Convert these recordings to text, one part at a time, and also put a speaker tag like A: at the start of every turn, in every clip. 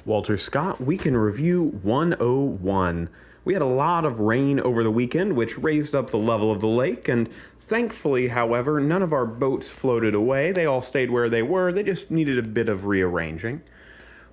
A: Walter Scott Weekend Review 101. We had a lot of rain over the weekend, which raised up the level of the lake, and thankfully, however, none of our boats floated away. They all stayed where they were. They just needed a bit of rearranging.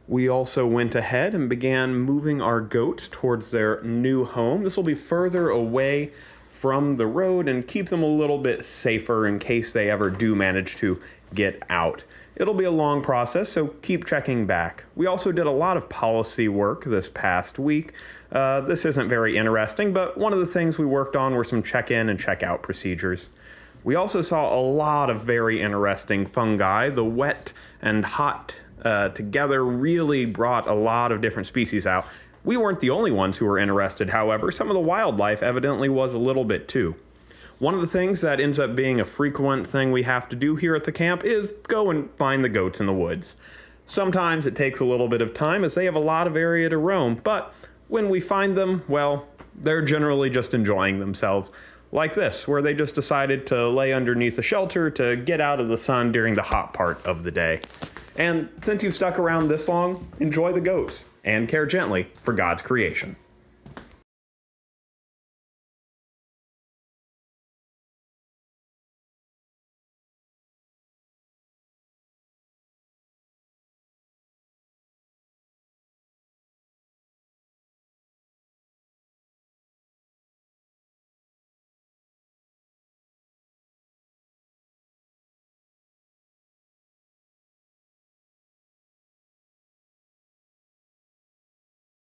A: We also went ahead and began moving our goats towards their new home. This will be further away from the road and keep them a little bit safer in case they ever do manage to get out. It'll be a long process, so keep checking back. We also did a lot of policy work this past week. This isn't very interesting, but one of the things we worked on were some check-in and check-out procedures. We also saw a lot of very interesting fungi. The wet and hot together really brought a lot of different species out. We weren't the only ones who were interested, however. Some of the wildlife evidently was a little bit too. One of the things that ends up being a frequent thing we have to do here at the camp is go and find the goats in the woods. Sometimes it takes a little bit of time as they have a lot of area to roam, but when we find them, well, they're generally just enjoying themselves. Like this, where they just decided to lay underneath a shelter to get out of the sun during the hot part of the day. And since you've stuck around this long, enjoy the goats and care gently for God's creation.